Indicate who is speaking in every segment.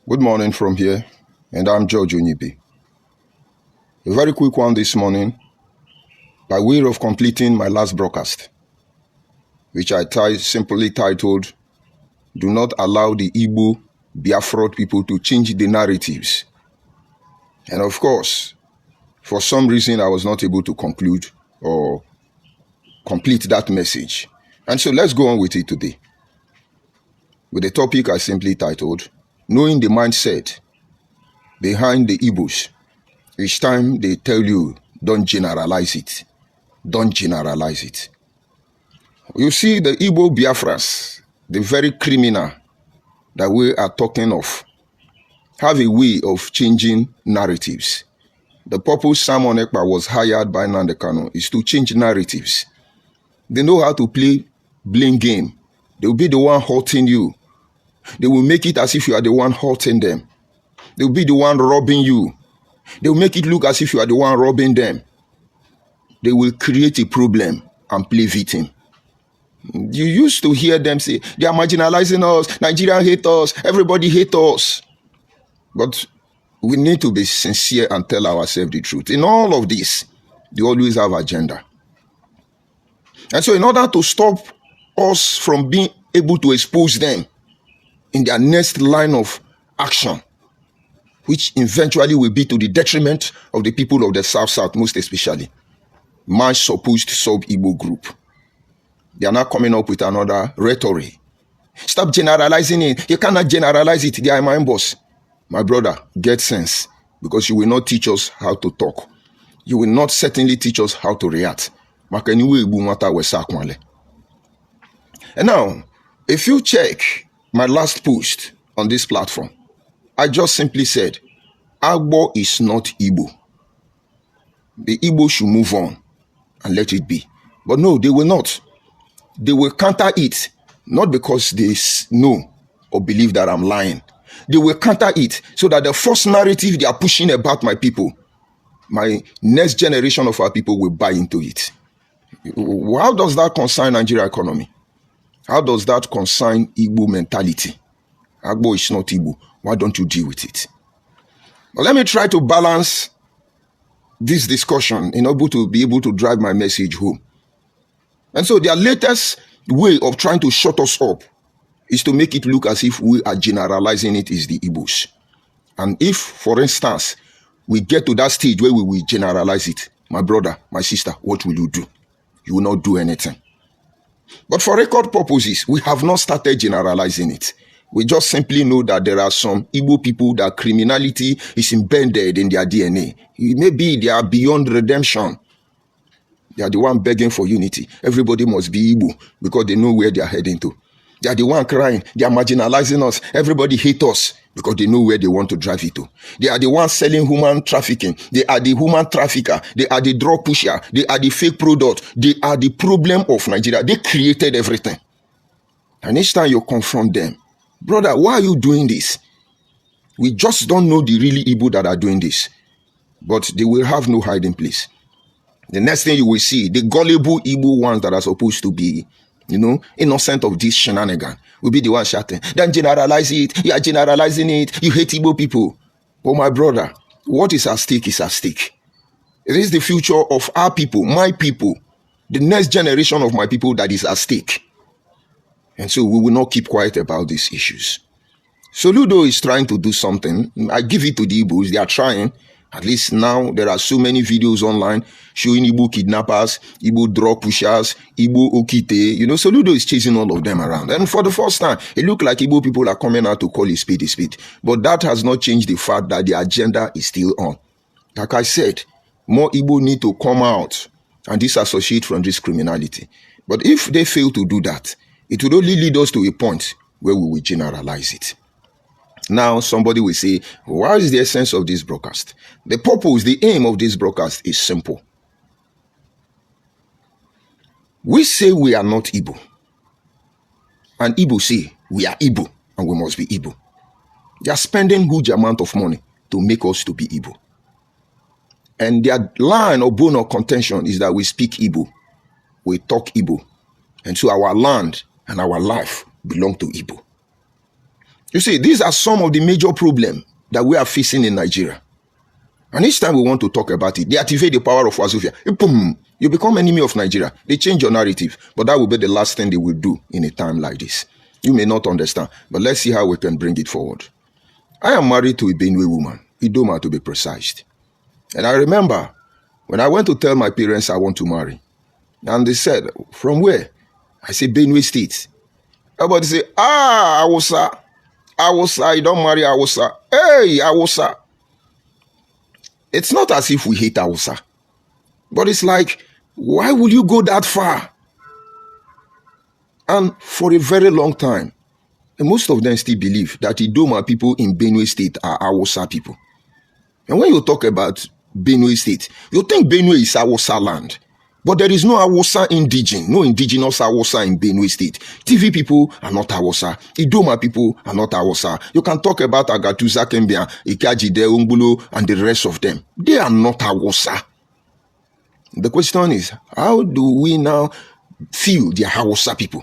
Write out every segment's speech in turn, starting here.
Speaker 1: Good morning from here, and I'm George Onyibi. A very quick one this morning, by way of completing my last broadcast, which I simply titled, Do Not Allow the Igbo Biafra people to change the narratives. And of course, for some reason, I was not able to conclude or complete that message. And so let's go on with it today. With the topic I simply titled, Knowing the Mindset Behind the Igbos. Each time they tell you, don't generalize it. Don't generalize it. You see, the Igbo Biafras, the very criminal that we are talking of, have a way of changing narratives. The purpose Simon Ekpa was hired by Nnamdi Kanu is to change narratives. They know how to play blame game. They will be the one hurting you. They will make it as if you are the one hurting them. They will be the one robbing you. They will make it look as if you are the one robbing them. They will create a problem and play victim. You used to hear them say, they are marginalizing us, Nigeria hate us, everybody hate us. But we need to be sincere and tell ourselves the truth. In all of this, they always have agenda. And so in order to stop us from being able to expose them in their next line of action, which eventually will be to the detriment of the people of the South, most especially my supposed sub-Igbo group. They are now coming up with another rhetoric. Stop generalizing it. You cannot generalize it. They are my boss. My brother, get sense, because you will not teach us how to talk. You will not certainly teach us how to react. And now, if you check my last post on this platform, I just simply said, Agbo is not Igbo. The Igbo should move on and let it be. But no, they will not. They will counter it, not because they know or believe that I'm lying. They will counter it so that the false narrative they are pushing about my people, my next generation of our people will buy into it. How does that concern Nigeria economy? How does that concern Igbo mentality? Agbo is not Igbo. Why don't you deal with it? But let me try to balance this discussion in order to be able to drive my message home. And so their latest way of trying to shut us up is to make it look as if we are generalizing it is the Igbos. And if, for instance, we get to that stage where we will generalize it, my brother, my sister, what will you do? You will not do anything. But for record purposes, we have not started generalizing it. We just simply know that there are some Igbo people that criminality is embedded in their DNA. Maybe they are beyond redemption. They are the one begging for unity. Everybody must be Igbo because they know where they are heading to. They are the one crying. They are marginalizing us. Everybody hates us because they know where they want to drive it to. They are the ones selling human trafficking. They are the human trafficker. They are the drug pusher. They are the fake product. They are the problem of Nigeria. They created everything. And each time you confront them, brother, why are you doing this? We just don't know the really Igbo that are doing this. But they will have no hiding place. The next thing you will see, the gullible Igbo ones that are supposed to be, innocent of this shenanigan, will be the one shouting, don't generalize it, you are generalizing it, you hate Igbo people. Oh, my brother, what is at stake is at stake. It is the future of our people, my people, the next generation of my people that is at stake. And so we will not keep quiet about these issues. Soludo is trying to do something. I give it to the Igbos. They are trying. At least now there are so many videos online showing Igbo kidnappers, Igbo drug pushers, Igbo Okite. Soludo is chasing all of them around. And for the first time, it looked like Igbo people are coming out to call a spade a spade. But that has not changed the fact that the agenda is still on. Like I said, more Igbo need to come out and disassociate from this criminality. But if they fail to do that, it would only lead us to a point where we will generalize it. Now, somebody will say, what is the essence of this broadcast? The purpose, the aim of this broadcast is simple. We say we are not Igbo. And Igbo say we are Igbo and we must be Igbo. They are spending huge amount of money to make us to be Igbo. And their line or bone of contention is that we speak Igbo. We talk Igbo. And so our land and our life belong to Igbo. You see, these are some of the major problems that we are facing in Nigeria. And each time we want to talk about it, they activate the power of Wazufia. Boom, you become enemy of Nigeria. They change your narrative. But that will be the last thing they will do in a time like this. You may not understand, but let's see how we can bring it forward. I am married to a Benue woman, Idoma to be precise. And I remember when I went to tell my parents I want to marry, and they said, from where? I said, Benue State. Everybody say, Awusa, you don't marry Awusa. Hey, Awusa. It's not as if we hate Awusa, but it's like, why will you go that far? And for a very long time, and most of them still believe that Idoma people in Benue State are Awusa people. And when you talk about Benue State, you think Benue is Awusa land. But there is no Awusa no indigenous Awusa in Benue State. TV people are not Awusa. Idoma people are not Awusa. You can talk about Agatuza, Kembia, Ikajide, Umbulu, and the rest of them. They are not Awusa. The question is, how do we now feel they are Awusa people?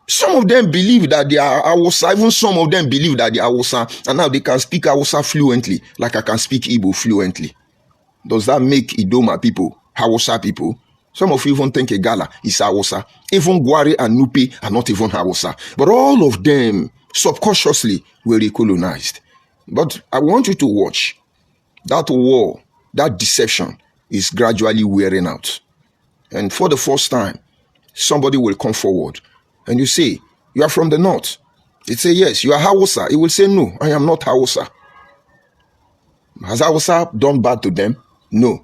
Speaker 1: Some of them believe that they are Awusa. Even some of them believe that they are Awusa. And now they can speak Awusa fluently, like I can speak Igbo fluently. Does that make Idoma people Hausa people? Some of you even think Igala is Hausa. Even Gwari and Nupe are not even Hausa. But all of them subconsciously were recolonized. But I want you to watch. That war, that deception is gradually wearing out. And for the first time, somebody will come forward and you say, you are from the north. It say, yes, you are Hausa. It will say, no, I am not Hausa. Has Hausa done bad to them? No.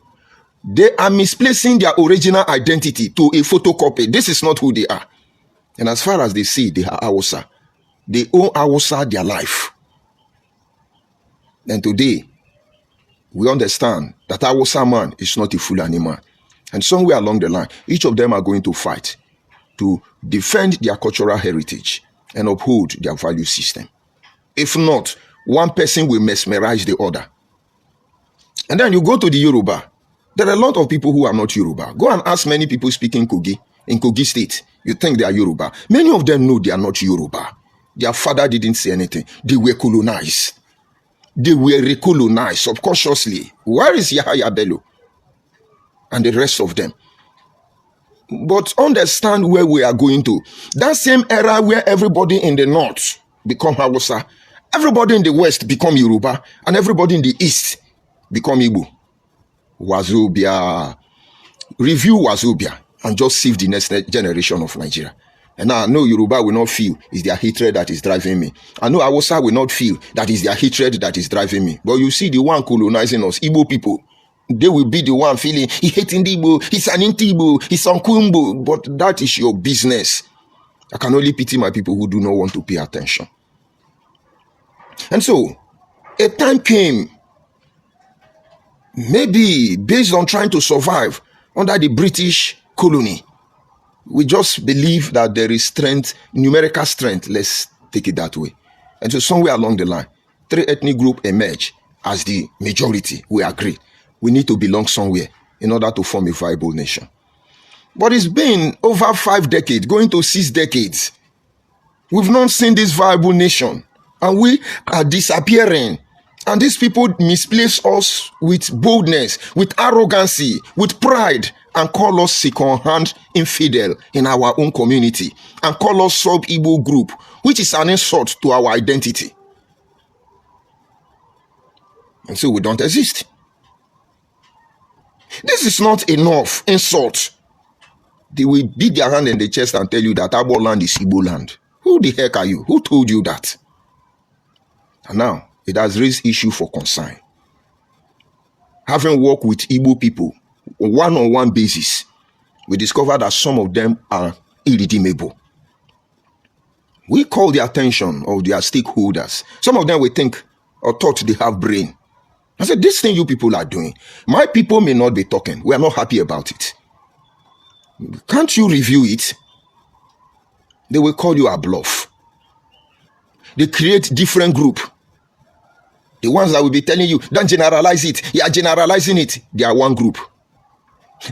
Speaker 1: They are misplacing their original identity to a photocopy. This is not who they are. And as far as they say they are Hausa, they owe Hausa their life. And today, we understand that Hausa man is not a Fulani man. And somewhere along the line, each of them are going to fight to defend their cultural heritage and uphold their value system. If not, one person will mesmerize the other. And then you go to the Yoruba. There are a lot of people who are not Yoruba. Go and ask many people speaking Kogi, in Kogi State. You think they are Yoruba. Many of them know they are not Yoruba. Their father didn't say anything. They were colonized. They were recolonized subconsciously. Where is Yahaya Bello? And the rest of them. But understand where we are going to. That same era where everybody in the north become Hausa, everybody in the west become Yoruba, and everybody in the east become Igbo. Wazobia. Review Wazobia and just save the next generation of Nigeria. And now I know Yoruba will not feel it's their hatred that is driving me. I know Hausa will not feel that is their hatred that is driving me. But you see the one colonizing us, Igbo people, they will be the one feeling he hating the Igbo, he's an Inti-Igbo, he's an Kumbo. But that is your business. I can only pity my people who do not want to pay attention. And so, a time came, maybe based on trying to survive under the British colony, we just believe that there is strength, numerical strength, let's take it that way. And so somewhere along the line, 3 ethnic groups emerge as the majority. We agree. We need to belong somewhere in order to form a viable nation. But it's been over 5 decades, going to 6 decades. We've not seen this viable nation. And we are disappearing. And these people misplace us with boldness, with arrogancy, with pride, and call us second-hand infidel in our own community, and call us sub-Igbo group, which is an insult to our identity. And so we don't exist. This is not enough insult. They will beat their hand in the chest and tell you that our land is Igbo land. Who the heck are you? Who told you that? And now, it has raised issue for concern. Having worked with Igbo people on one-on-one basis, we discovered that some of them are irredeemable. We call the attention of their stakeholders. Some of them we think or thought they have brain. I said, this thing you people are doing, my people may not be talking. We are not happy about it. Can't you review it? They will call you a bluff. They create different group. The ones that will be telling you, don't generalize it. You are generalizing it. They are one group.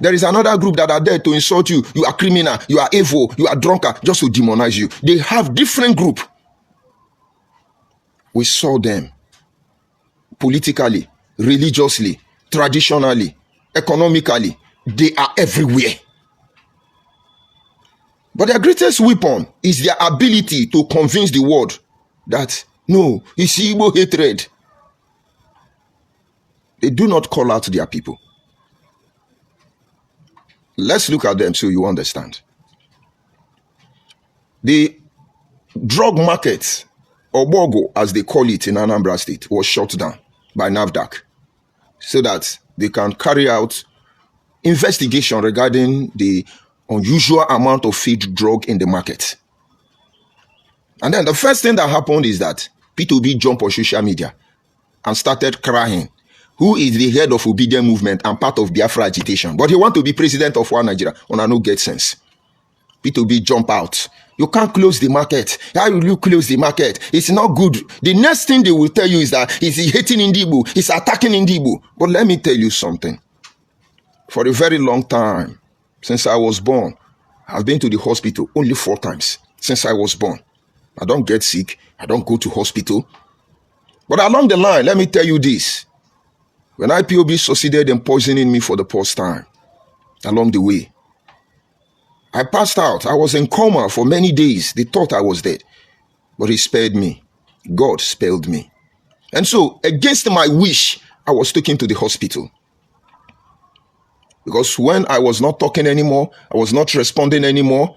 Speaker 1: There is another group that are there to insult you. You are criminal. You are evil. You are drunkard. Just to demonize you. They have different group. We saw them politically, religiously, traditionally, economically. They are everywhere. But their greatest weapon is their ability to convince the world that, no, it's Igbo hatred. They do not call out their people. Let's look at them so you understand. The drug market, or Bogo, as they call it in Anambra State, was shut down by NAFDAC so that they can carry out investigation regarding the unusual amount of feed drug in the market. And then the first thing that happened is that P2B jumped on social media and started crying. Who is the head of Obedient Movement and part of Biafra agitation? But he want to be president of one Nigeria. Una no get sense. P2B jump out. You can't close the market. How will you close the market? It's not good. The next thing they will tell you is that he's hating Igbo, he's attacking Igbo. But let me tell you something. For a very long time, since I was born, I've been to the hospital only 4 times since I was born. I don't get sick. I don't go to hospital. But along the line, let me tell you this. When IPOB succeeded in poisoning me for the first time, along the way, I passed out. I was in coma for many days. They thought I was dead. But he spared me. God spared me. And so, against my wish, I was taken to the hospital. Because when I was not talking anymore, I was not responding anymore,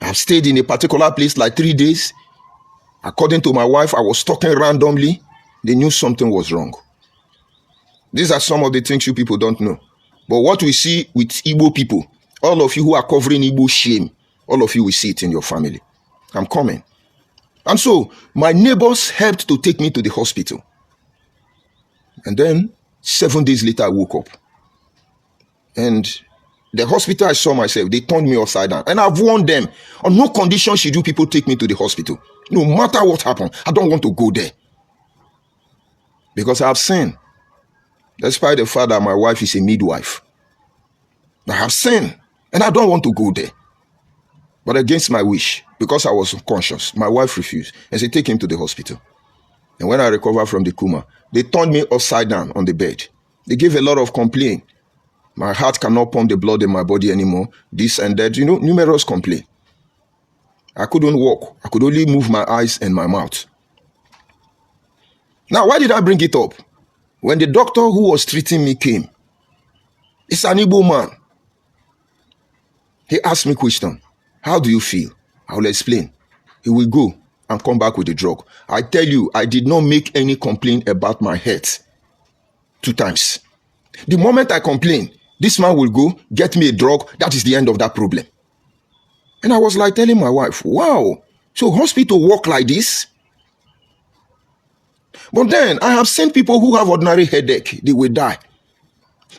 Speaker 1: I stayed in a particular place like 3 days. According to my wife, I was talking randomly. They knew something was wrong. These are some of the things you people don't know. But what we see with Igbo people, all of you who are covering Igbo shame, all of you will see it in your family. I'm coming. And so, my neighbors helped to take me to the hospital. And then, 7 days later, I woke up. And the hospital I saw myself, they turned me upside down. And I've warned them, on no condition should you people take me to the hospital. No matter what happened, I don't want to go there. Because I have sinned. Despite the fact that my wife is a midwife. I have sinned. And I don't want to go there. But against my wish, because I was unconscious, my wife refused. And she take him to the hospital. And when I recovered from the coma, they turned me upside down on the bed. They gave a lot of complaint. My heart cannot pump the blood in my body anymore. This and that, numerous complaints. I couldn't walk. I could only move my eyes and my mouth. Now, why did I bring it up? When the doctor who was treating me came, it's an Igbo man. He asked me a question. How do you feel? I will explain. He will go and come back with the drug. I tell you, I did not make any complaint about my health 2 times. The moment I complain, this man will go, get me a drug. That is the end of that problem. And I was like telling my wife, wow, so hospital work like this? But then I have seen people who have ordinary headache, they will die.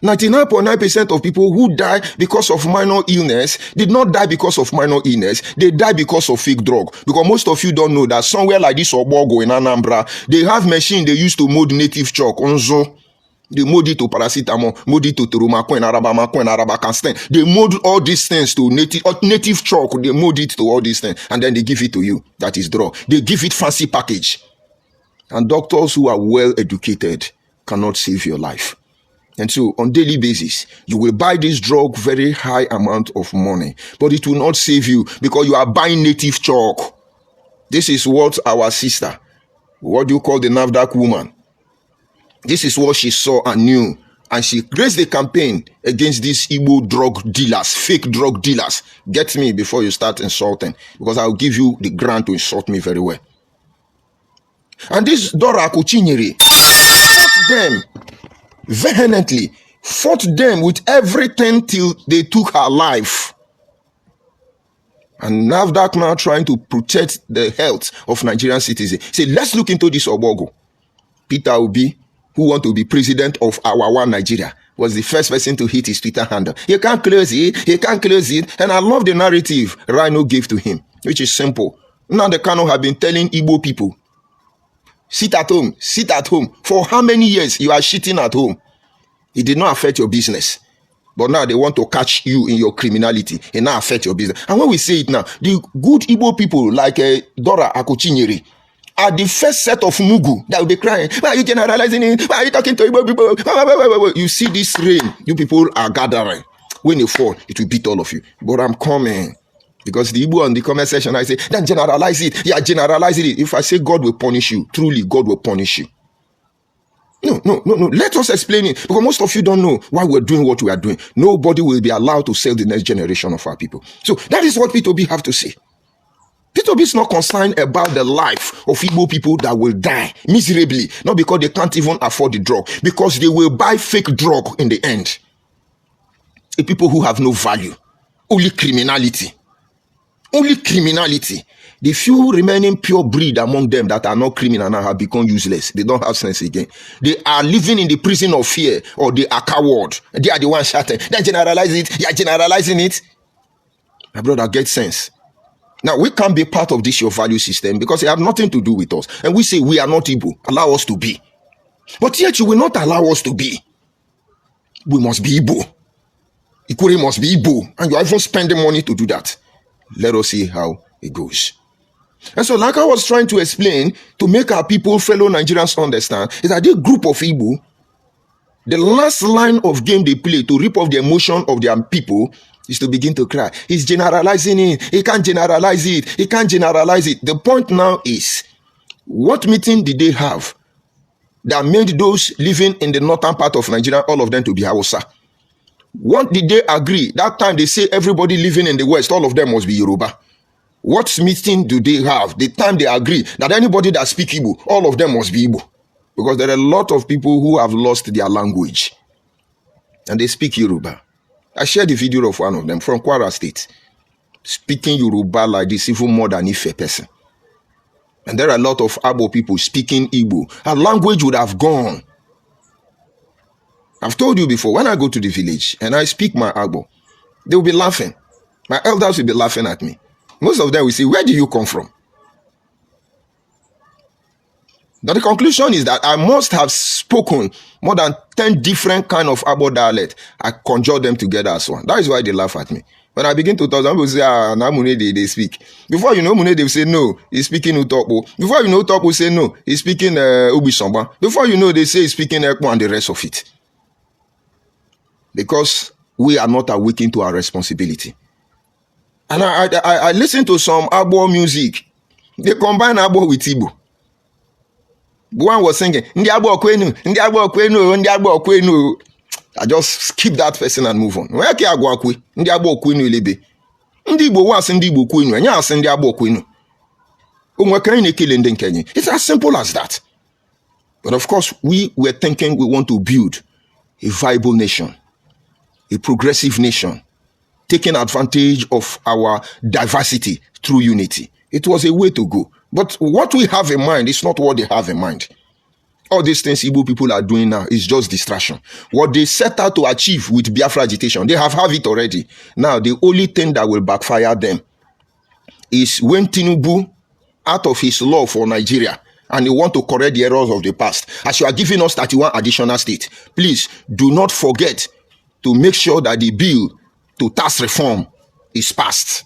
Speaker 1: 99.9% of people who die because of minor illness did not die because of minor illness. They die because of fake drug. Because most of you don't know that somewhere like this Obogo in Anambra, they have machine they use to mold native chalk. Onzo. They mold it to paracetamol, mold it to turumako and arabacastin. They mold all these things to native chalk. They mold it to all these things. And then they give it to you. That is drug. They give it fancy package. And doctors who are well educated cannot save your life. And so on daily basis, you will buy this drug very high amount of money, but it will not save you because you are buying native chalk. This is what our sister, what do you call the NAFDAC woman? This is what she saw and knew. And she raised the campaign against these Igbo drug dealers, fake drug dealers. Get me before you start insulting, because I'll give you the grant to insult me very well. And this Dora Akuchinyere fought them vehemently, fought them with everything till they took her life. And NAFDAC now trying to protect the health of Nigerian citizens. Say, let's look into this Obogo. Peter Obi, who want to be president of our one Nigeria, was the first person to hit his Twitter handle. He can't close it, he can't close it. And I love the narrative Rhino gave to him, which is simple. Now the Kano have been telling Igbo people, sit at home, sit at home. For how many years you are shitting at home? It did not affect your business. But now they want to catch you in your criminality. It now affect your business. And when we say it now, the good Igbo people like Dora Akuchinyere, are the first set of Mugu that will be crying. Why are you generalizing it? Why are you talking to Igbo people? You see this rain, you people are gathering. When you fall, it will beat all of you. But I'm coming. Because the Igbo on the comment section, I say, then generalize it. Yeah, generalize it. If I say God will punish you, truly God will punish you. No. Let us explain it. Because most of you don't know why we're doing what we are doing. Nobody will be allowed to save the next generation of our people. So that is what P2B have to say. P2B is not concerned about the life of Igbo people that will die miserably. Not because they can't even afford the drug. Because they will buy fake drug in the end. The people who have no value. Only criminality. Only criminality. The few remaining pure breed among them that are not criminal now have become useless. They don't have sense again. They are living in the prison of fear, or they are coward. They are the ones shouting. Then generalize it. You are generalizing it. My brother, get sense. Now, we can't be part of this your value system because it have nothing to do with us. And we say we are not Igbo. Allow us to be. But yet you will not allow us to be. We must be Igbo. Ikure must be Igbo. And you are even spending money to do that. Let us see how it goes. And so, like I was trying to explain, to make our people, fellow Nigerians understand, is that this group of Igbo, the last line of game they play to rip off the emotion of their people is to begin to cry. He's generalizing it. He can't generalize it. He can't generalize it. The point now is, what meeting did they have that made those living in the northern part of Nigeria, all of them to be Hausa? What did they agree? That time they say everybody living in the West, all of them must be Yoruba. What meeting do they have? The time they agree that anybody that speak Igbo, all of them must be Igbo. Because there are a lot of people who have lost their language. And they speak Yoruba. I shared the video of one of them from Kwara State. Speaking Yoruba like this, even more than Ife person. And there are a lot of Abo people speaking Igbo. Our language would have gone. I've told you before, when I go to the village and I speak my Agbo, they will be laughing. My elders will be laughing at me. Most of them will say, where do you come from? But the conclusion is that I must have spoken more than 10 different kind of Agbo dialect. I conjure them together as one. That is why they laugh at me. When I begin to talk, some people say, Namune, they speak. Before you know Mune, they will say, no, he's speaking Utokbo. Before you know Utokbo, say, no, he's speaking Ubisamba. Before you know, they say he's speaking Ekpo and the rest of it. Because we are not awakened to our responsibility. And I listen to some Agbo music. They combine Agbo with Igbo. One was singing, Ndi Agbo Kwenu, Ndi Agbo Kwenu, Ndi Agbo Kwenu. I just skip that person and move on. Where ke Agbo Kwe? Ndi Agbo Kwenu lebe. Ndi Igbo was Ndi Igbo Kwenu. Anya as Ndi Agbo Kwenu. It's as simple as that. But of course, we were thinking we want to build a viable nation, a progressive nation, taking advantage of our diversity through unity. It was a way to go. But what we have in mind is not what they have in mind. All these things Igbo people are doing now is just distraction. What they set out to achieve with Biafra agitation, they have it already. Now, the only thing that will backfire them is when Tinubu, out of his love for Nigeria, and they want to correct the errors of the past, as you are giving us 31 additional states, please do not forget to make sure that the bill to tax reform is passed.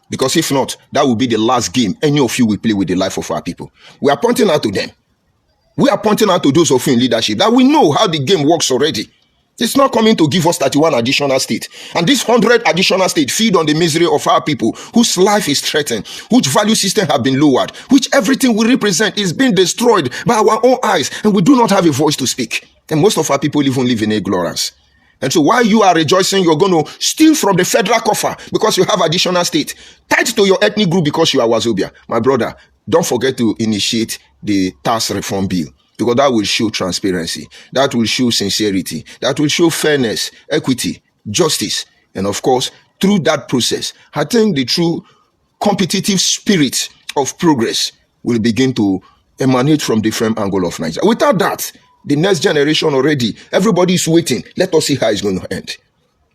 Speaker 1: Because if not, that will be the last game any of you will play with the life of our people. We are pointing out to them. We are pointing out to those of you in leadership that we know how the game works already. It's not coming to give us 31 additional states. And this 100 additional states feed on the misery of our people whose life is threatened, whose value system have been lowered, which everything we represent is being destroyed by our own eyes, and we do not have a voice to speak. And most of our people even live in ignorance. And so while you are rejoicing, you're going to steal from the federal coffer because you have additional state, tied to your ethnic group because you are Wazobia. My brother, don't forget to initiate the tax reform bill, because that will show transparency, that will show sincerity, that will show fairness, equity, justice. And of course, through that process, I think the true competitive spirit of progress will begin to emanate from different angles of Nigeria. Without that, the next generation already, everybody is waiting. Let us see how it's going to end.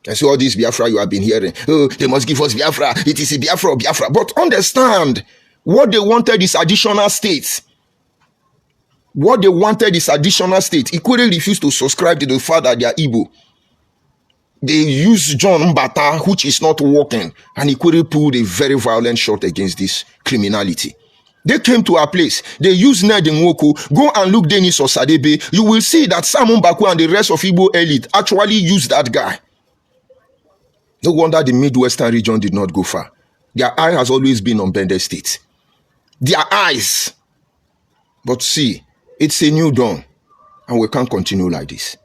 Speaker 1: And so all this Biafra you have been hearing, oh, they must give us Biafra. It is a Biafra, Biafra. But understand, what they wanted is additional states. What they wanted is additional states. Equally refused to subscribe to the fact that they are Igbo. They use John Mbata, which is not working, and equally pulled a very violent shot against this criminality. They came to our place. They used Ned Nwoko. Go and look Denis Osadebe. You will see that Simon Baku and the rest of Igbo elite actually used that guy. No wonder the Midwestern region did not go far. Their eye has always been on Bende State. Their eyes. But see, it's a new dawn, and we can't continue like this.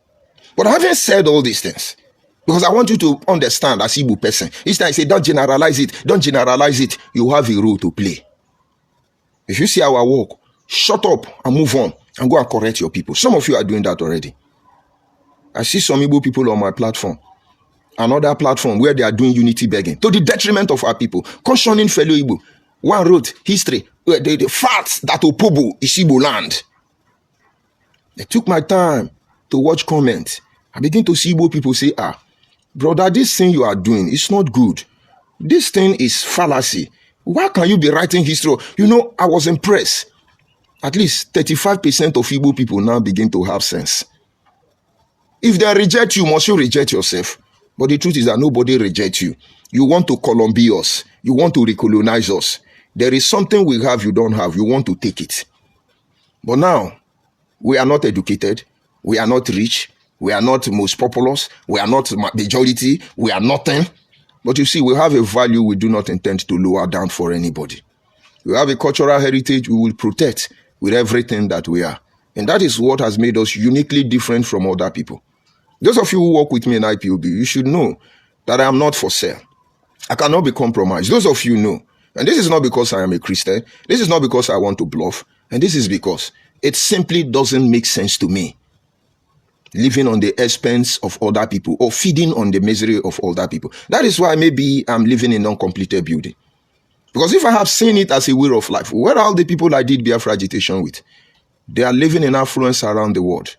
Speaker 1: But having said all these things, because I want you to understand as Igbo person, each time I say, don't generalize it, don't generalize it, you have a role to play. If you see our work, shut up and move on and go and correct your people. Some of you are doing that already. I see some Igbo people on my platform, another platform where they are doing unity begging to the detriment of our people, cautioning fellow Igbo. One wrote history, the facts that Opobo is Igbo land. I took my time to watch comments. I begin to see Igbo people say, brother, this thing you are doing is not good. This thing is fallacy. Why can you be writing history? You know, I was impressed. At least 35% of Igbo people now begin to have sense. If they reject you, must you reject yourself? But the truth is that nobody rejects you. You want to Columbia us. You want to recolonize us. There is something we have you don't have. You want to take it. But now, we are not educated. We are not rich. We are not most populous. We are not majority. We are nothing. But you see, we have a value we do not intend to lower down for anybody. We have a cultural heritage we will protect with everything that we are. And that is what has made us uniquely different from other people. Those of you who work with me in IPOB, you should know that I am not for sale. I cannot be compromised. Those of you know. And this is not because I am a Christian. This is not because I want to bluff. And this is because it simply doesn't make sense to me. Living on the expense of other people or feeding on the misery of other people. That is why maybe I'm living in non-completed building. Because if I have seen it as a way of life, where are all the people I did Biafra agitation with? They are living in affluence around the world.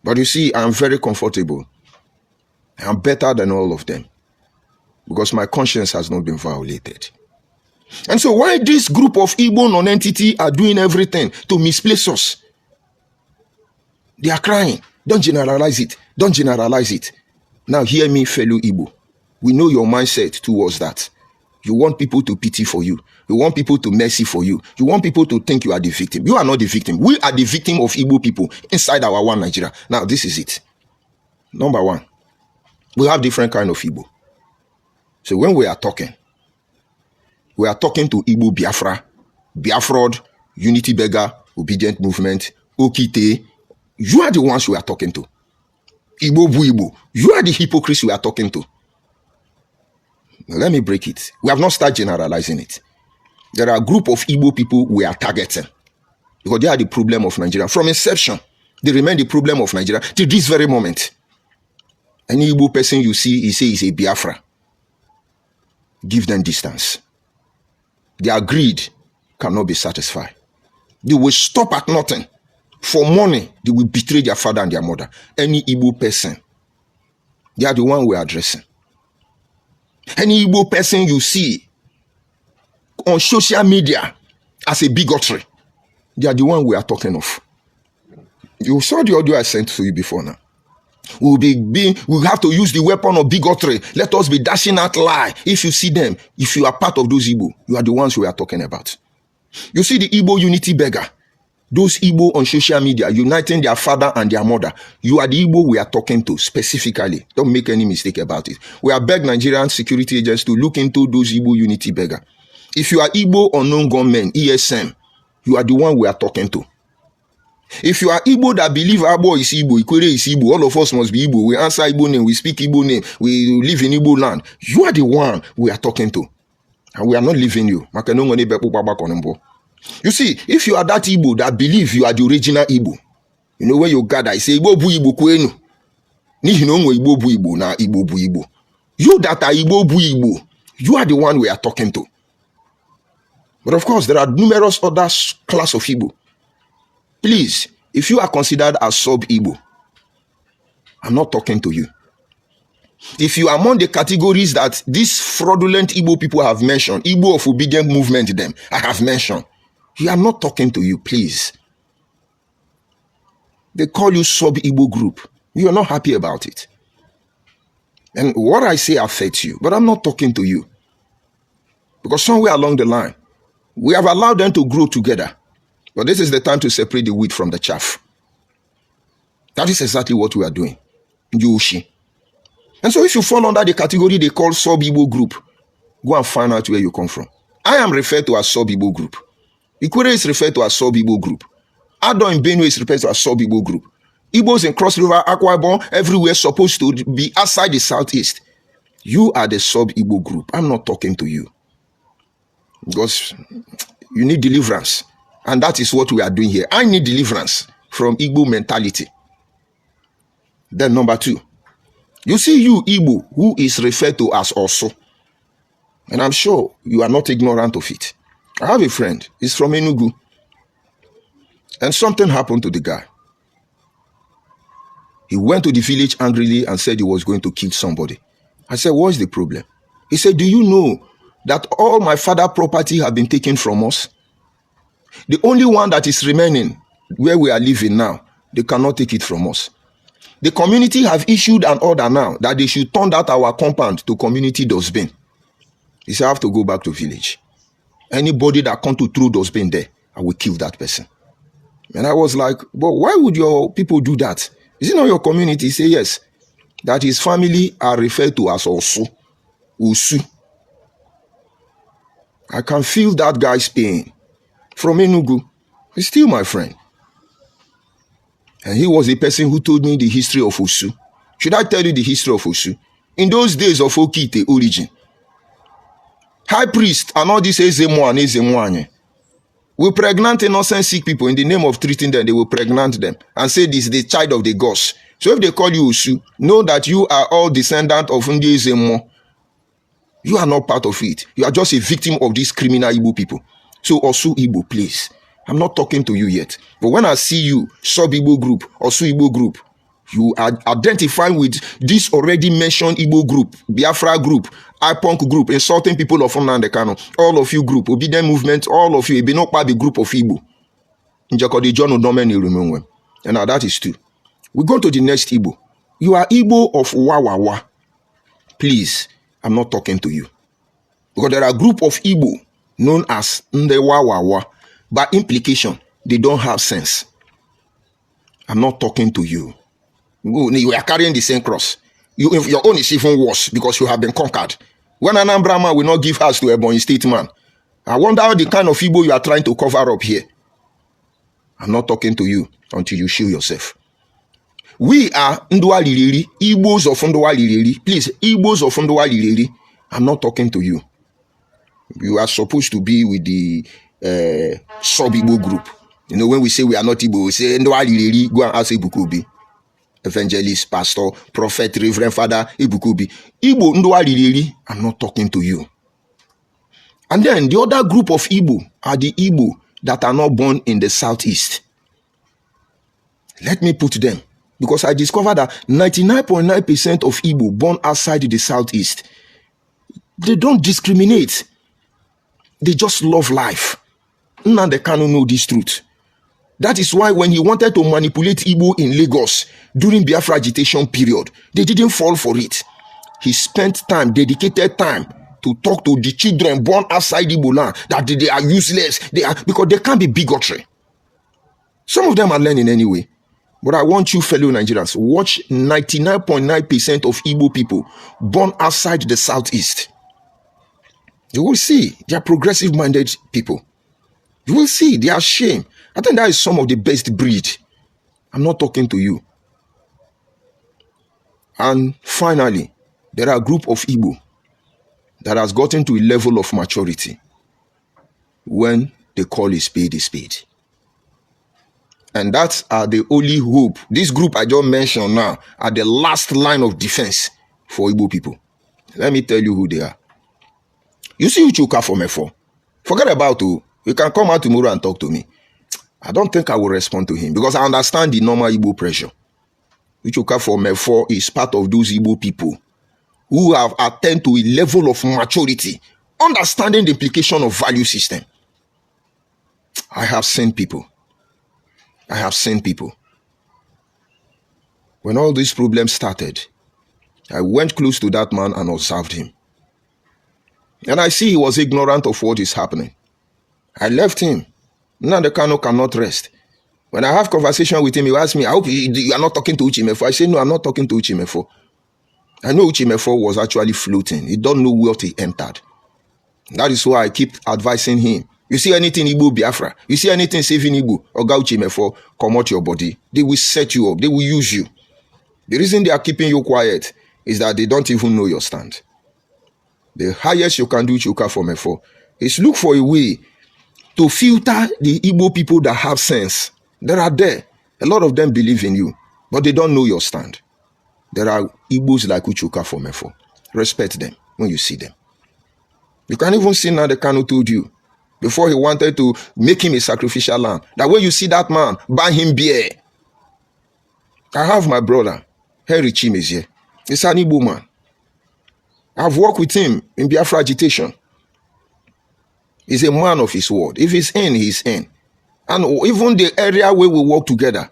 Speaker 1: But you see, I'm very comfortable. I'm better than all of them. Because my conscience has not been violated. And so why this group of Igbo non-entity are doing everything to misplace us? They are crying. Don't generalize it. Don't generalize it. Now hear me, fellow Igbo. We know your mindset towards that. You want people to pity for you. You want people to mercy for you. You want people to think you are the victim. You are not the victim. We are the victim of Igbo people inside our one Nigeria. Now this is it. Number one, we have different kind of Igbo. So when we are talking to Igbo Biafra, Biafrod, Unity Beggar, Obedient Movement, Okite. You are the ones we are talking to. Igbo Bu Igbo. You are the hypocrites we are talking to. Now, let me break it. We have not started generalizing it. There are a group of Igbo people we are targeting. Because they are the problem of Nigeria. From inception, they remain the problem of Nigeria till this very moment. Any Igbo person you see, he say is a Biafra. Give them distance. Their greed cannot be satisfied. They will stop at nothing. For money, they will betray their father and their mother. Any Igbo person, they are the one we are addressing. Any Igbo person you see on social media as a bigotry, they are the one we are talking of. You saw the audio I sent to you before now. We'll have to use the weapon of bigotry. Let us be dashing out lie. If you see them, if you are part of those Igbo, you are the ones we are talking about. You see the Igbo unity beggar. Those Igbo on social media uniting their father and their mother. You are the Igbo we are talking to specifically. Don't make any mistake about it. We have begged Nigerian security agents to look into those Igbo unity beggar. If you are Igbo unknown gunmen, ESM, you are the one we are talking to. If you are Igbo that believe Abo is Igbo, Ikwere is Igbo, all of us must be Igbo. We answer Igbo name, we speak Igbo name, we live in Igbo land. You are the one we are talking to. And we are not leaving you. You see, if you are that Igbo that believe you are the original Igbo, you know when you gather, I say Igbo bu Igbo kwenu. Ni hinongo Igbo bu Igbo na Igbo bu Igbo. You that are Igbo bu Igbo, you are the one we are talking to. But of course, there are numerous other class of Igbo. Please, if you are considered as sub-Igbo, I'm not talking to you. If you are among the categories that these fraudulent Igbo people have mentioned, Igbo of obedient movement them, I have mentioned, I am not talking to you, please. They call you sub-Igbo group. You are not happy about it. And what I say affects you, but I'm not talking to you. Because somewhere along the line, We have allowed them to grow together. But this is the time to separate the wheat from the chaff. That is exactly what we are doing. Yoshi. And so if you fall under the category they call sub-Igbo group, go and find out where you come from. I am referred to as sub-Igbo group. Ikwere is referred to as sub-Igbo group. Ado in Benue is referred to as sub-Igbo group. Igbos in Cross River, Akwa Ibom, everywhere supposed to be outside the southeast. You are the sub-Igbo group. I'm not talking to you. Because you need deliverance. And that is what we are doing here. I need deliverance from Igbo mentality. Then number 2. You see you Igbo who is referred to as also. And I'm sure you are not ignorant of it. I have a friend. He's from Enugu. And something happened to the guy. He went to the village angrily and said he was going to kill somebody. I said, what's the problem? He said, do you know that all my father's property have been taken from us? The only one that is remaining where we are living now, they cannot take it from us. The community have issued an order now that they should turn out our compound to community dustbin. He said, I have to go back to village. Anybody that come to throw dustbin there, I will kill that person. And I was like, but why would your people do that? Is it not your community? He said, yes. That his family are referred to as Osu. Usu. I can feel that guy's pain. From Enugu. He's still my friend. And he was a person who told me the history of Osu. Should I tell you the history of Osu? In those days of Okite origin, high priest and all this Ezemo and Ezemwanye will pregnant innocent sick people in the name of treating them. They will pregnant them and say this is the child of the gods. So if they call you Osu, know that you are all descendant of Ndi Ezemo. You are not part of it. You are just a victim of these criminal Igbo people. So Osu Igbo, please. I'm not talking to you yet. But when I see you, sub-Igbo group, Osu Igbo group, you are identifying with this already mentioned Igbo group, Biafra group, IPONK group, insulting people of Nnamdi Kanu, all of you group, Obedient Movement, all of you, be not part of the group of Igbo. And now that is 2. We go to the next Igbo. You are Igbo of Wawawa. Please, I'm not talking to you. Because there are a group of Igbo known as Ndewawawa. By implication, they don't have sense. I'm not talking to you. You are carrying the same cross. Your own is even worse because you have been conquered. When an Ambra man will not give house to a Ebonyi State man, I wonder how the kind of Igbo you are trying to cover up here. I'm not talking to you until you show yourself. We are Ndwa Liliri, Igbos of Ndwa Liliri. Please, Igbos of Ndwa Liliri. I'm not talking to you. You are supposed to be with the sub-Igbo group. You know, when we say we are not Igbo, we say Ndwa Liliri, go and ask Ibukobi. Evangelist, pastor, prophet, reverend father, Ibukobi. Igbo Ndwa Liliri, I'm not talking to you. And then the other group of Igbo are the Igbo that are not born in the southeast. Let me put them. Because I discovered that 99.9% of Igbo born outside the southeast, they don't discriminate. They just love life. Nnamdi Kanu know this truth. That is why when he wanted to manipulate Igbo in Lagos during Biafra agitation period, they didn't fall for it. He spent time, dedicated time to talk to the children born outside Igbo land that they are useless. Because they can't be bigotry. Some of them are learning anyway. But I want you fellow Nigerians, watch 99.9% of Igbo people born outside the southeast. You will see they are progressive-minded people. You will see they are ashamed. I think that is some of the best breed. I'm not talking to you. And finally, there are a group of Igbo that has gotten to a level of maturity when they call a spade a spade. And that's the only hope. This group I just mentioned now are the last line of defense for Igbo people. Let me tell you who they are. You see Uchuka from Efo. Forget about who. You can come out tomorrow and talk to me. I don't think I will respond to him because I understand the normal Igbo pressure. Uchuka from Efo is part of those Igbo people who have attained to a level of maturity, understanding the implication of value system. I have seen people. When all these problems started, I went close to that man and observed him. And I see he was ignorant of what is happening. I left him. Now the Kano cannot rest. When I have conversation with him, he asks me, I hope you are not talking to Uchimefo. I say, no, I'm not talking to Uchimefo. I know Uchimefo was actually floating. He don't know what he entered. That is why I keep advising him. You see anything Igbo Biafra, you see anything saving Igbo, Oga Uchimefo, come out your body. They will set you up. They will use you. The reason they are keeping you quiet is that they don't even know your stand. The highest you can do, Chuka for Mefo, is look for a way to filter the Igbo people that have sense. There are there. A lot of them believe in you, but they don't know your stand. There are Igbos like Uchuka for Mefo. Respect them when you see them. You can even see now the Kanu told you, before he wanted to make him a sacrificial lamb, that when you see that man, buy him beer. I have my brother, Henry Chimezie. He's an Igbo man. I've worked with him in Biafra agitation. He's a man of his word. If he's in, he's in. And even the area where we work together,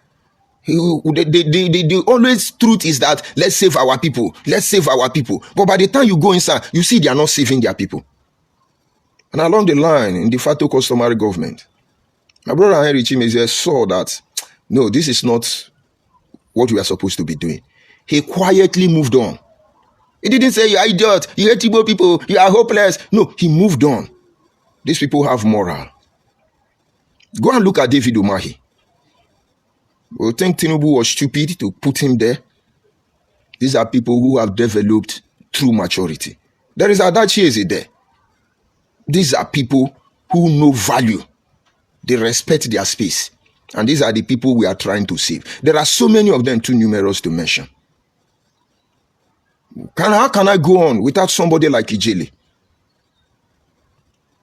Speaker 1: the always truth is that let's save our people. Let's save our people. But by the time you go inside, you see they are not saving their people. And along the line, in the facto customary government, my brother Henry Chimezie saw that, no, this is not what we are supposed to be doing. He quietly moved on. He didn't say, you are idiot, you hate Igbo people, you are hopeless. No, he moved on. These people have moral. Go and look at David Umahi. We think Tinubu was stupid to put him there. These are people who have developed true maturity. There is Adachi Eze there. These are people who know value. They respect their space. And these are the people we are trying to save. There are so many of them, too numerous to mention. How can I go on without somebody like Ijele?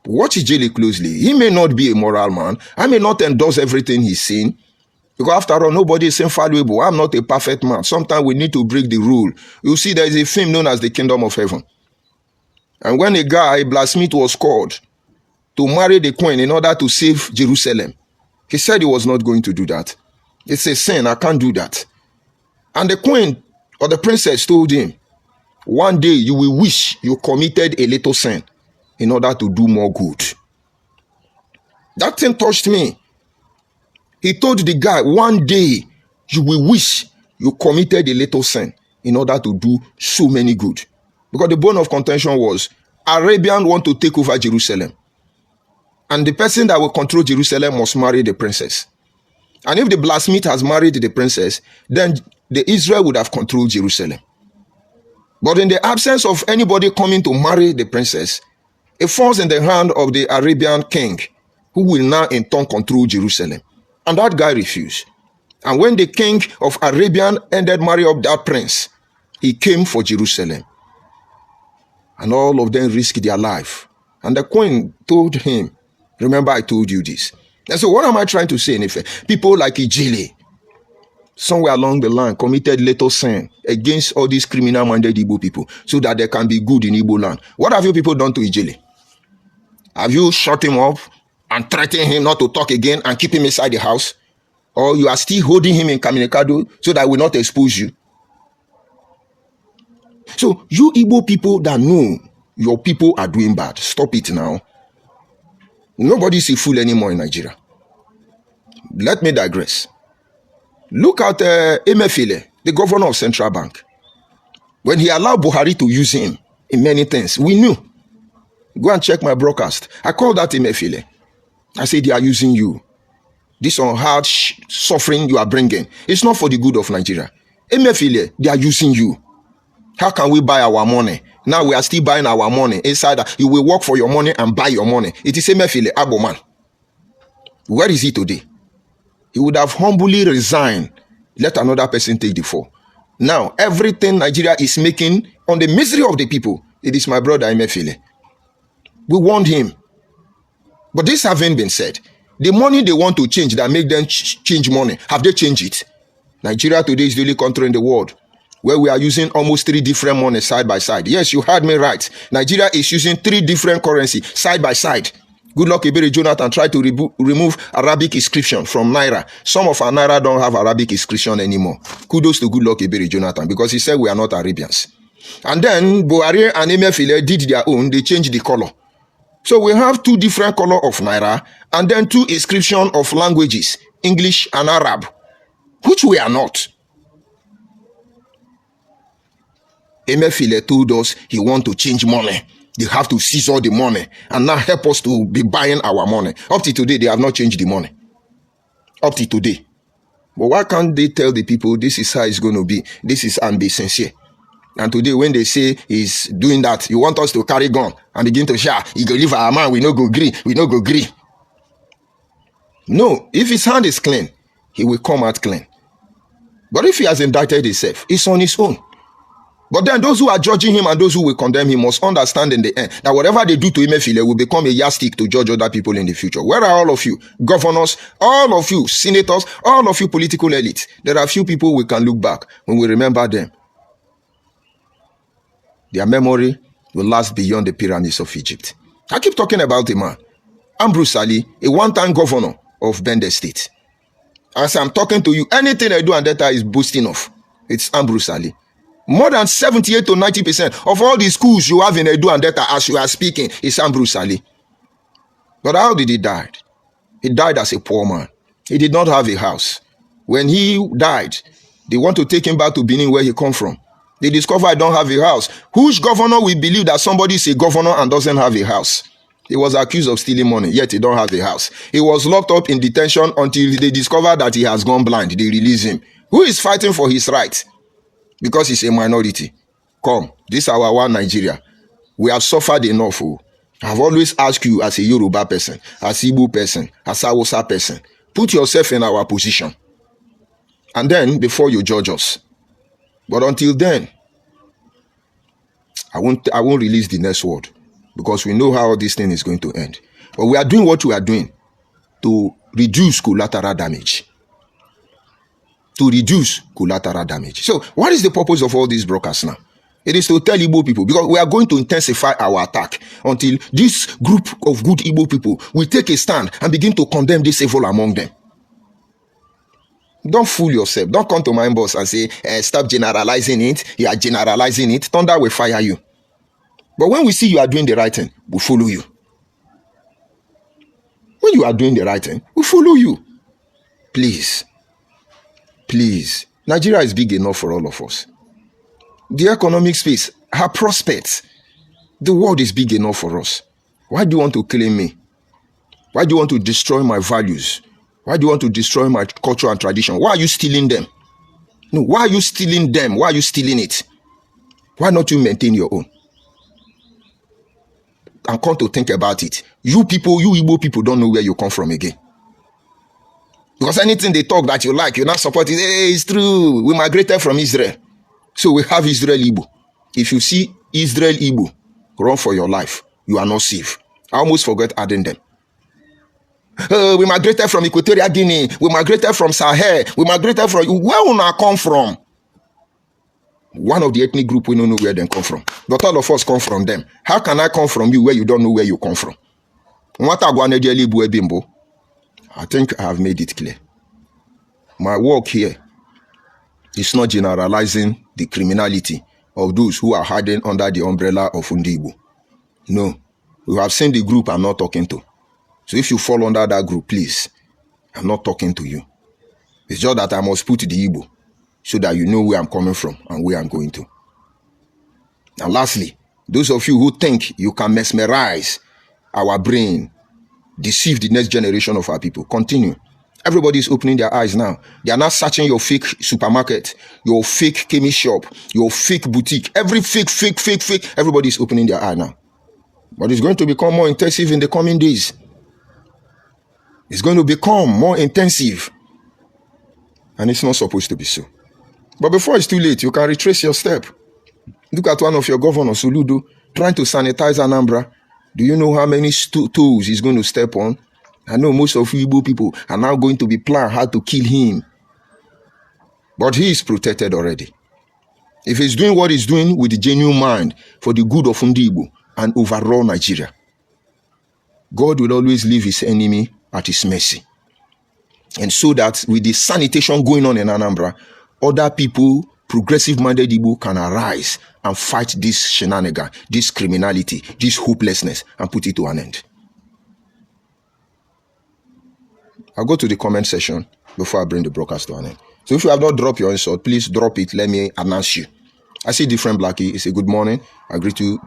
Speaker 1: Watch Ijele closely. He may not be a moral man. I may not endorse everything he's saying. Because after all, nobody is infallible. I'm not a perfect man. Sometimes we need to break the rule. You see, there is a film known as The Kingdom of Heaven. And when a guy, blacksmith, was called to marry the queen in order to save Jerusalem, he said he was not going to do that. It's a sin. I can't do that. And the queen or the princess told him, one day you will wish you committed a little sin in order to do more good. That thing touched me. He told the guy, one day you will wish you committed a little sin in order to do so many good. Because the bone of contention was, Arabians want to take over Jerusalem. And the person that will control Jerusalem must marry the princess. And if the blacksmith has married the princess, then the Israel would have controlled Jerusalem. But in the absence of anybody coming to marry the princess, it falls in the hand of the Arabian king, who will now in turn control Jerusalem. And that guy refused. And when the king of Arabian ended marrying up that prince, he came for Jerusalem. And all of them risked their life. And the queen told him, remember I told you this. And so what am I trying to say in effect? People like Ijele, somewhere along the line, committed little sin against all these criminal-minded Igbo people so that they can be good in Igbo land. What have you people done to Ijele? Have you shut him up and threatened him not to talk again and keep him inside the house? Or you are still holding him in Kaminikado so that I will not expose you? So you Igbo people that know your people are doing bad, stop it now. Nobody is a fool anymore in Nigeria. Let me digress. Look at Emefiele, the governor of Central Bank. When he allowed Buhari to use him in many things, we knew. Go and check my broadcast. I called that Emefiele. I said, they are using you. This hard suffering you are bringing, it's not for the good of Nigeria. Emefiele, they are using you. How can we buy our money? Now we are still buying our money. Inside that, you will work for your money and buy your money. It is Emefiele, Agboman. Where is he today? He would have humbly resigned. Let another person take the fall. Now, everything Nigeria is making on the misery of the people, it is my brother Emefiele. We warned him. But this having been said, the money they want to change that make them change money, have they changed it? Nigeria today is the only country in the world where we are using almost 3 different money side by side. Yes, you heard me right. Nigeria is using 3 different currency side by side. Good luck, Ebere Jonathan tried to remove Arabic inscription from Naira. Some of our Naira don't have Arabic inscription anymore. Kudos to Good luck, Ebere Jonathan, because he said we are not Arabians. And then Buhari and Emefiele did their own. They changed the color. So we have two different color of naira and then two inscription of languages, English and Arab, which we are not. Emefiele told us he want to change money. They have to seize all the money and now help us to be buying our money. Up to today, they have not changed the money. Up to today. But why can't they tell the people this is how it's going to be? This is and be sincere. And today, when they say he's doing that, you want us to carry gun and begin to shout, he go leave our man, we no go gree, we no go gree. No, if his hand is clean, he will come out clean. But if he has indicted himself, it's on his own. But then those who are judging him and those who will condemn him must understand in the end that whatever they do to Emefiele will become a yardstick to judge other people in the future. Where are all of you? Governors, all of you, senators, all of you political elites. There are few people we can look back when we remember them. Their memory will last beyond the pyramids of Egypt. I keep talking about a man, Ambrose Ali, a one-time governor of Bende State. As I'm talking to you, anything I do and that is boasting of. It's Ambrose Ali. More than 78 to 90% of all the schools you have in Edo and Delta as you are speaking is Ambrose Ali. But how did he die? He died as a poor man. He did not have a house. When he died, they want to take him back to Benin where he come from. They discover I don't have a house. Which governor will believe that somebody is a governor and doesn't have a house? He was accused of stealing money, yet he don't have a house. He was locked up in detention until they discover that he has gone blind. They release him. Who is fighting for his rights? Because he's a minority. Come, this is our one Nigeria. We have suffered enough. I've always asked you as a Yoruba person, as Igbo person, as Hausa person, put yourself in our position. And then, before you judge us. But until then, I won't release the next word. Because we know how this thing is going to end. But we are doing what we are doing to reduce collateral damage. To reduce collateral damage. So, what is the purpose of all these broadcasts now? It is to tell Igbo people, because we are going to intensify our attack until this group of good Igbo people will take a stand and begin to condemn this evil among them. Don't fool yourself. Don't come to my boss and say, stop generalizing it. You are generalizing it. Thunder will fire you. But when we see you are doing the right thing, we'll follow you. When you are doing the right thing, we'll follow you. Please. Please. Nigeria is big enough for all of us. The economic space, her prospects. The world is big enough for us. Why do you want to claim me? Why do you want to destroy my values? Why do you want to destroy my culture and tradition? Why are you stealing them? No, why are you stealing them? Why are you stealing it? Why not you maintain your own? And come to think about it. You people, you Igbo people don't know where you come from again. Because anything they talk that you like, you're not supporting. Hey, it's true. We migrated from Israel. So we have Israel Igbo. If you see Israel Igbo, run for your life. You are not safe. I almost forgot adding them. We migrated from Equatorial Guinea. We migrated from Sahel. We migrated from... Where will I come from? One of the ethnic group, we don't know where they come from. But all of us come from them. How can I come from you where you don't know where you come from? I think I have made it clear. My work here is not generalizing the criminality of those who are hiding under the umbrella of Undigbo. No. You have seen the group I'm not talking to. So if you fall under that group, please, I'm not talking to you. It's just that I must put the Igbo so that you know where I'm coming from and where I'm going to. And lastly, those of you who think you can mesmerize our brain, deceive the next generation of our people, continue. Everybody is opening their eyes now. They are not searching your fake supermarket, your fake chemist shop, your fake boutique. Every fake. Everybody is opening their eye now. But it's going to become more intensive in the coming days. It's going to become more intensive. And it's not supposed to be so. But before it's too late, you can retrace your step. Look at one of your governors, Soludo, trying to sanitize Anambra. Do you know how many toes he's going to step on? I know most of Igbo people are now going to be planning how to kill him. But he is protected already. If he's doing what he's doing with a genuine mind for the good of Ndigbo and overall Nigeria, God will always leave his enemy at his mercy. And so that with the sanitation going on in Anambra, other people progressive-minded Igbo can arise and fight this shenanigan, this criminality, this hopelessness, and put it to an end. I'll go to the comment section before I bring the broadcast to an end. So if you have not dropped your insult, please drop it. Let me announce you. I see Different Blackie. It's a good morning. I greet you,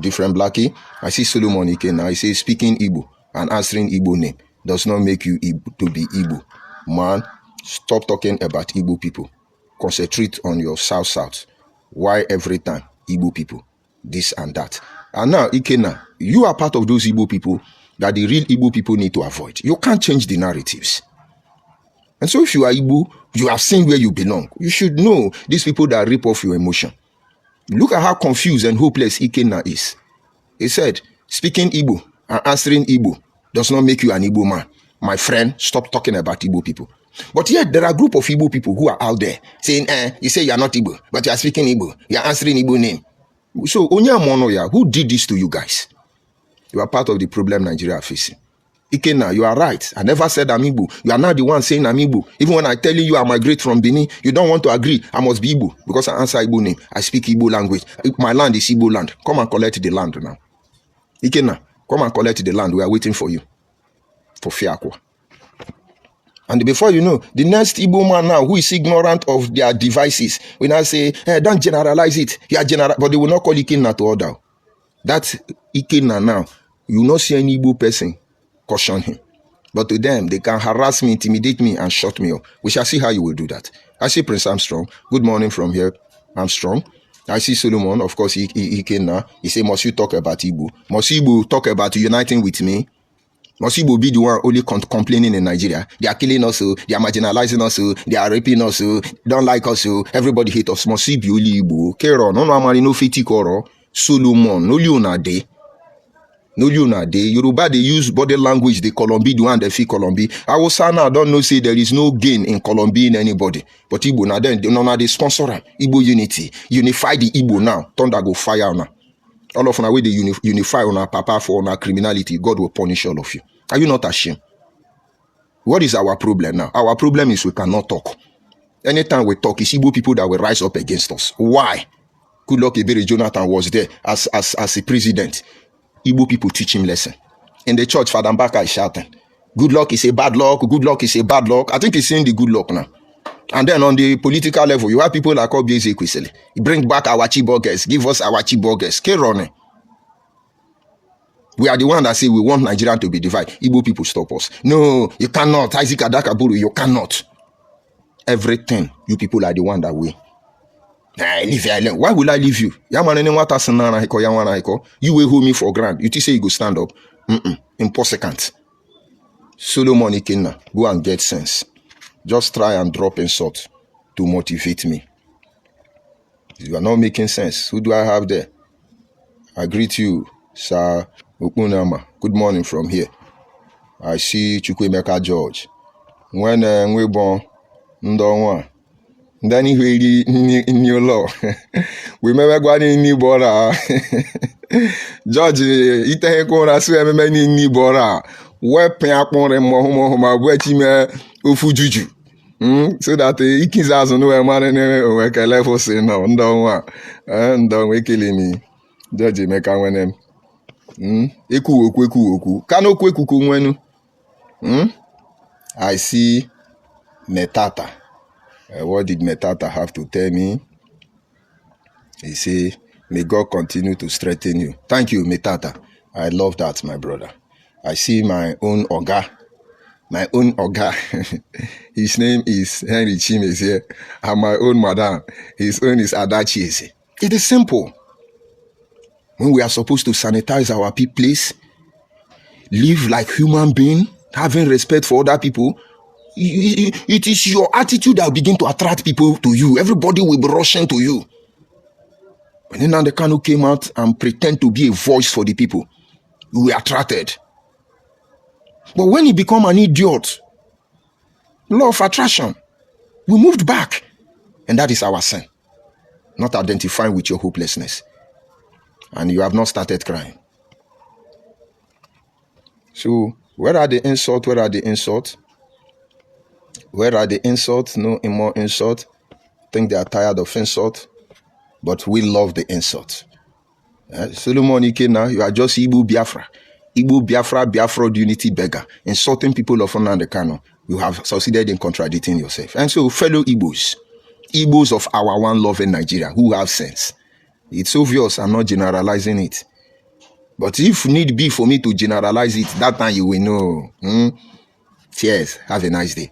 Speaker 1: Different Blackie. I see Solomon Ikena. I say speaking Igbo and answering Igbo name does not make you Igbo to be Igbo. Man, stop talking about Igbo people. Concentrate on your South. Why every time Igbo people, this and that. And now, Ikena, you are part of those Igbo people that the real Igbo people need to avoid. You can't change the narratives. And so if you are Igbo, you have seen where you belong. You should know these people that rip off your emotion. Look at how confused and hopeless Ikena is. He said, speaking Igbo and answering Igbo does not make you an Igbo man. My friend, stop talking about Igbo people. But yet, there are a group of Igbo people who are out there saying, you say you are not Igbo, but you are speaking Igbo. You are answering Igbo name. So, Onya Monoya, who did this to you guys? You are part of the problem Nigeria are facing. Ikena, you are right. I never said I'm Igbo. You are now the one saying I'm Igbo. Even when I tell you I migrate from Benin, you don't want to agree. I must be Igbo because I answer Igbo name. I speak Igbo language. My land is Igbo land. Come and collect the land now. Ikena, come and collect the land. We are waiting for you. For Fiakwa. And before you know, the next Igbo man now who is ignorant of their devices will now say, hey, don't generalize it. But they will not call Ikena to order. That Ikena now, you will not see any Igbo person caution him. But to them, they can harass me, intimidate me, and shut me up. We shall see how you will do that. I see Prince Armstrong. Good morning from here, Armstrong. I see Solomon. Of course, Ikena. He say, must you talk about Igbo? Must Igbo talk about uniting with me? Must Igbo be the one only complaining in Nigeria? They are killing us, they are marginalizing us, they are raping us, don't like us, everybody hate us. Must Igbo only Igbo? Kero, no amari no fiti koro. Solomon, no liuna de. No liuna de. Yoruba, they use body language, they Colombi, the one they feel Colombi. Hausa now don't know say there is no gain in Colombian anybody. But Igbo now, then, they sponsor Igbo unity. Unify the Igbo now. Thunder go fire now. All of our way they unify on our papa for our criminality, God will punish all of you. Are you not ashamed? What is our problem now? Our problem is we cannot talk. Anytime we talk, it's Igbo people that will rise up against us. Why? Good luck Ebere Jonathan was there as a president. Igbo people teach him lesson. In the church, Father Mbaka is shouting, good luck is a bad luck, good luck is a bad luck. I think he's saying the good luck now. And then on the political level, you have people like Obieze Kwesili. Bring back our Chibokers. Give us our Chibokers. Kerone. We are the one that say we want Nigeria to be divided. Igbo people stop us. No, you cannot. Isaac Adakaburu, you cannot. Everything, you people are the one that will. Leave you alone. Why will I leave you? You will hold me for granted. You say you go stand up. Impossible. Solomon Ikena, go and get sense. Just try and drop insult to motivate me. You are not making sense. Who do I have there? I greet you, Sir Okunama. Good morning from here. I see Chukwemeka George. When we born, Ndonwa. Then he new law. We remember going in new bora. George, ite kora sweme many new bora. Wepe akpore mohoma wechime ufujuju. So that ikizazo no man we can level say no ndonwa. Ndonwe killing me. George meka wenem. Eku oku. Kano kweku kunwenu. I see Metata. What did Metata have to tell me? He say, may God continue to strengthen you. Thank you, Metata. I love that, my brother. I see my own Oga. My own Oga. His name is Henry Chimes here. And my own madam. His own is Adachi. It is simple. When we are supposed to sanitize our place, live like human being, having respect for other people, it is your attitude that will begin to attract people to you. Everybody will be rushing to you. When Nnamdi Kanu came out and pretend to be a voice for the people, we were attracted. But when he become an idiot, law of attraction, we moved back. And that is our sin. Not identifying with your hopelessness. And you have not started crying. So, where are the insults? Where are the insults? Where are the insults? No more insult. think they are tired of insult, but we love the insult. Solomon Ikena, you are just Igbo Biafra. Igbo Biafra, Biafra unity beggar. Insulting people of Nnamdi Kanu. You have succeeded in contradicting yourself. And so, fellow Igbos, Igbos of our one love in Nigeria, who have sense. It's obvious I'm not generalizing it. But if need be for me to generalize it, that time you will know. Cheers. Have a nice day.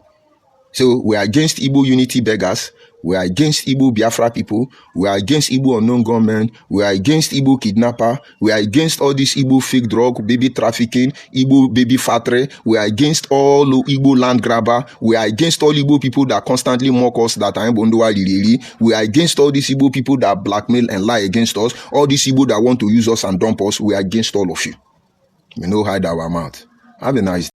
Speaker 1: So we are against Igbo unity beggars. We are against Igbo Biafra people. We are against Igbo unknown gunmen. We are against Igbo kidnapper. We are against all this Igbo fake drug, baby trafficking, Igbo baby factory. We are against all Igbo land grabber. We are against all Igbo people that constantly mock us that are Mbondoa Lili. We are against all these Igbo people that blackmail and lie against us. All these Igbo that want to use us and dump us. We are against all of you. We know hide our mouth. Have a nice day.